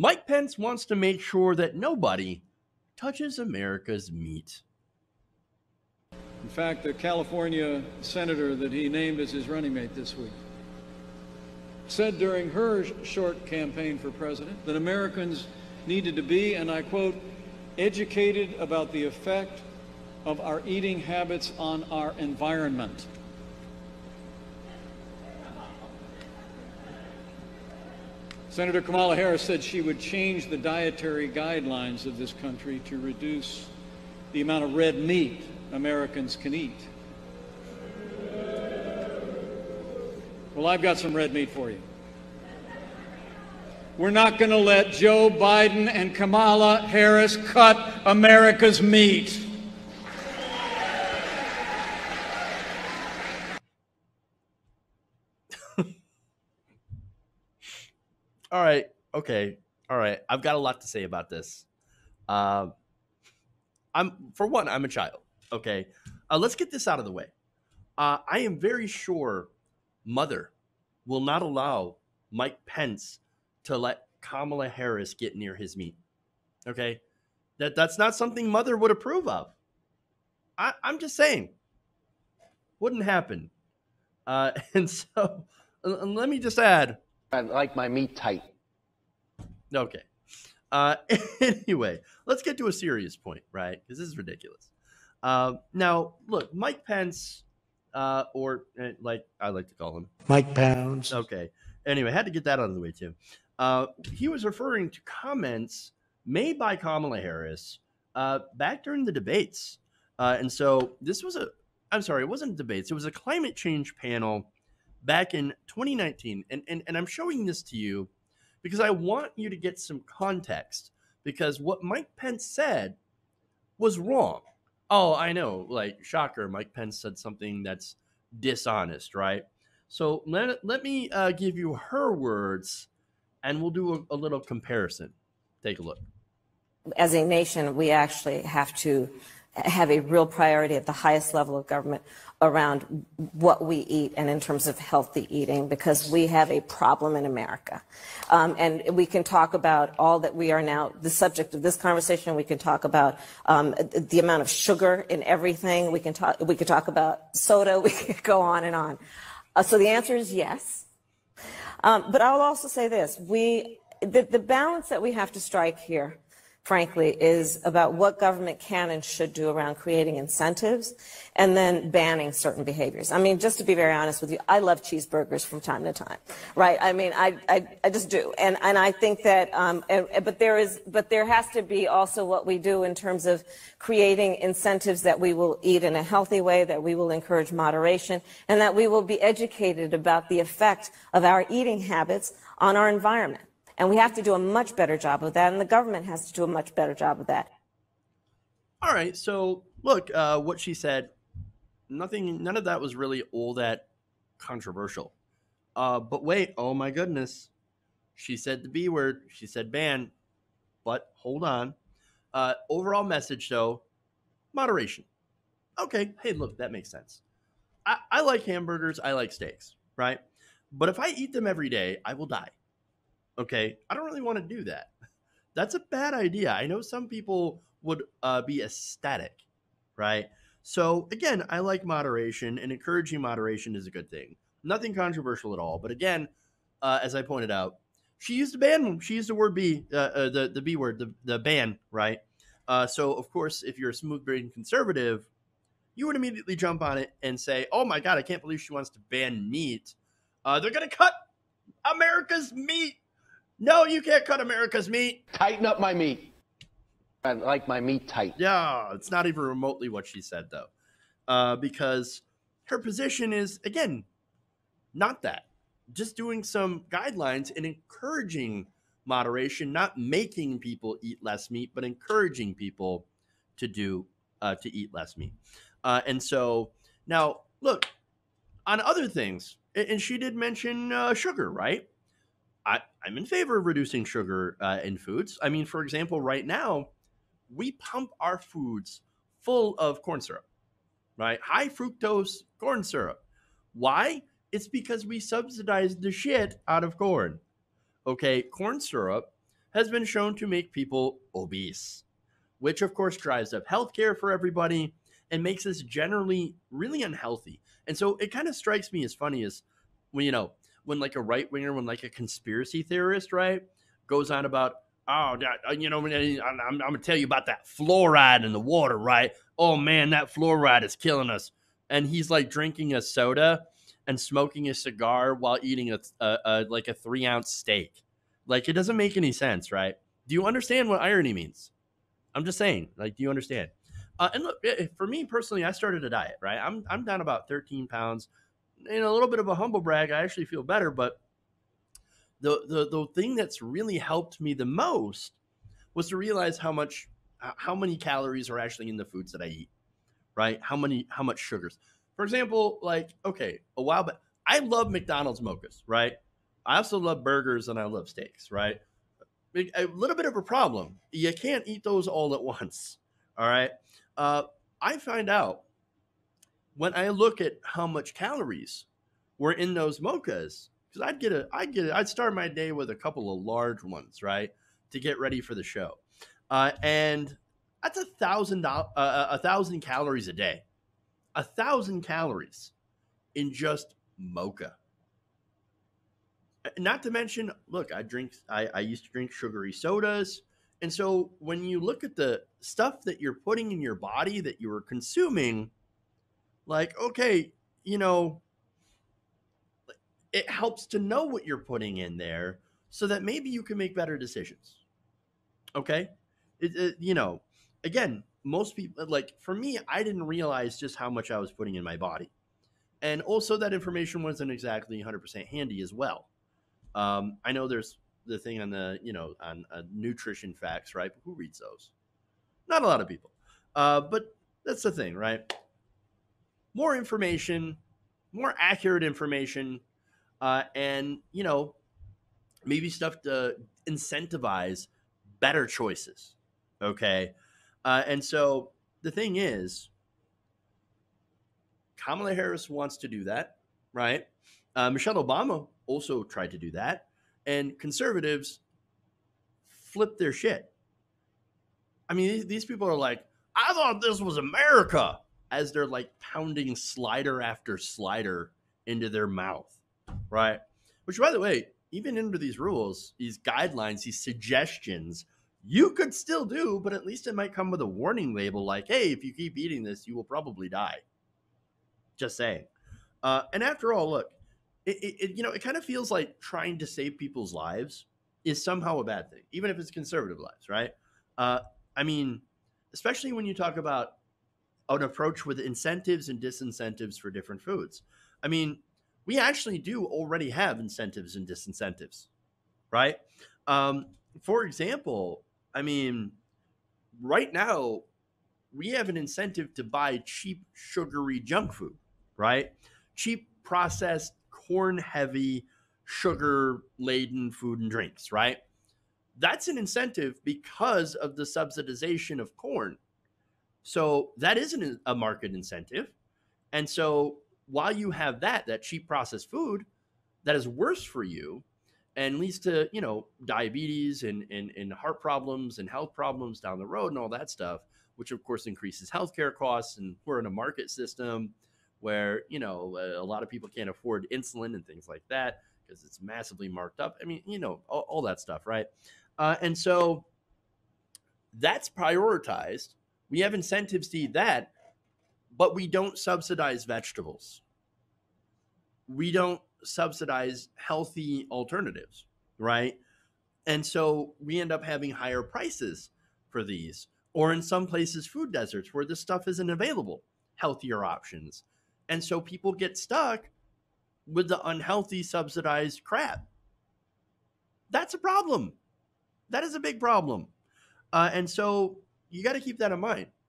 Mike Pence wants to make sure that nobody touches America's meat. In fact, the California senator that he named as his running mate this week said during her short campaign for president that Americans needed to be, and I quote, educated about the effect of our eating habits on our environment. Senator Kamala Harris said she would change the dietary guidelines of this country to reduce the amount of red meat Americans can eat. Well, I've got some red meat for you. We're not going to let Joe Biden and Kamala Harris cut America's meat. All right. Okay. All right. I've got a lot to say about this. I'm a child. Okay. Let's get this out of the way. I am very sure Mother will not allow Mike Pence to let Kamala Harris get near his meat. Okay. That's not something Mother would approve of. I'm just saying. Wouldn't happen. And so let me just add. I like my meat tight. Okay. Anyway, let's get to a serious point, right? Because this is ridiculous. Now, look, Mike Pence, or like I like to call him, Mike Pounds. Okay. Anyway, had to get that out of the way too. He was referring to comments made by Kamala Harris back during the debates. And so this was it wasn't debates. It was a climate change panel back in 2019. And I'm showing this to you because I want you to get some context, because what Mike Pence said was wrong. Oh, I know, like, shocker, Mike Pence said something that's dishonest, right? So let me give you her words, and we'll do a little comparison. Take a look. As a nation, we actually have to have a real priority at the highest level of government around what we eat and in terms of healthy eating, because we have a problem in America. And we can talk about all that we are now, the subject of this conversation. We can talk about the amount of sugar in everything. We can talk about soda. We can go on and on. So the answer is yes. But I'll also say this. The balance that we have to strike here, frankly, is about what government can and should do around creating incentives and then banning certain behaviors. I mean, just to be very honest with you, I love cheeseburgers from time to time, right? I mean, I just do. And I think that, but there has to be also what we do in terms of creating incentives that we will eat in a healthy way, that we will encourage moderation, and that we will be educated about the effect of our eating habits on our environment. And we have to do a much better job of that, and the government has to do a much better job of that. All right, so look, what she said, none of that was really all that controversial. But wait, oh my goodness. She said the B word, she said ban, but hold on. Overall message, though, moderation. Okay, hey, look, that makes sense. I like hamburgers, I like steaks, right? But if I eat them every day, I will die. Okay, I don't really want to do that. That's a bad idea. I know some people would be ecstatic, right? So again, I like moderation, and encouraging moderation is a good thing. Nothing controversial at all. But again, as I pointed out, she used the ban. She used the word B, the B word, the ban, right? So of course, if you're a smooth-brained conservative, you would immediately jump on it and say, "Oh my God, I can't believe she wants to ban meat. They're gonna cut America's meat." No, you can't cut America's meat. Tighten up my meat. I like my meat tight. Yeah, it's not even remotely what she said, though. Because her position is, again, not that. Just doing some guidelines and encouraging moderation, not making people eat less meat, but encouraging people to eat less meat. And so, now, look, on other things, and she did mention sugar, right? I'm in favor of reducing sugar in foods. I mean, for example, right now, we pump our foods full of corn syrup, right? High fructose corn syrup. Why? It's because we subsidize the shit out of corn. Okay, corn syrup has been shown to make people obese, which of course drives up healthcare for everybody and makes us generally really unhealthy. And so it kind of strikes me as funny as when, when like a right winger, when like a conspiracy theorist, right, goes on about, oh, I'm going to tell you about that fluoride in the water, right? Oh man, that fluoride is killing us. And he's like drinking a soda and smoking a cigar while eating like a 3-ounce steak. Like, it doesn't make any sense, right? Do you understand what irony means? I'm just saying, like, do you understand? And look, for me personally, I started a diet, right? I'm down about 13 pounds. In a little bit of a humble brag, I actually feel better. But the thing that's really helped me the most was to realize how many calories are actually in the foods that I eat, right? How much sugars. For example, like, okay, a while back, I love McDonald's mochas, right? I also love burgers and I love steaks, right? A little bit of a problem. You can't eat those all at once. All right. I find out when I look at how much calories were in those mochas, because I'd start my day with a couple of large ones, right, to get ready for the show, and that's 1,000 calories a day, 1,000 calories in just mocha. Not to mention, look, I used to drink sugary sodas. And so when you look at the stuff that you're putting in your body that you are consuming, like, okay, it helps to know what you're putting in there so that maybe you can make better decisions. Okay. Again, most people, like for me, I didn't realize just how much I was putting in my body. And also that information wasn't exactly 100% handy as well. I know there's the thing on the, on nutrition facts, right? But who reads those? Not a lot of people. But that's the thing, right? More information, more accurate information, and, maybe stuff to incentivize better choices. Okay. And so the thing is, Kamala Harris wants to do that, right? Michelle Obama also tried to do that, and conservatives flipped their shit. I mean, these people are like, I thought this was America, as they're like pounding slider after slider into their mouth, right? Which, by the way, even under these rules, these guidelines, these suggestions, you could still do, but at least it might come with a warning label like, hey, if you keep eating this, you will probably die. Just saying. And after all, look, it kind of feels like trying to save people's lives is somehow a bad thing, even if it's conservative lives, right? I mean, especially when you talk about an approach with incentives and disincentives for different foods. I mean, we actually do already have incentives and disincentives, right? For example, I mean, right now, we have an incentive to buy cheap, sugary junk food, right? Cheap, processed, corn heavy, sugar laden food and drinks, right? That's an incentive because of the subsidization of corn. So that isn't a market incentive. And so while you have that cheap processed food that is worse for you and leads to, diabetes and heart problems and health problems down the road and all that stuff, which of course increases healthcare costs. And we're in a market system where, a lot of people can't afford insulin and things like that because it's massively marked up. I mean, all that stuff, right? And so that's prioritized. We have incentives to eat that, but we don't subsidize vegetables. We don't subsidize healthy alternatives, right? And so we end up having higher prices for these, or in some places, food deserts where this stuff isn't available, healthier options. And so people get stuck with the unhealthy subsidized crap. That's a problem. That is a big problem. And so you got to keep that in mind.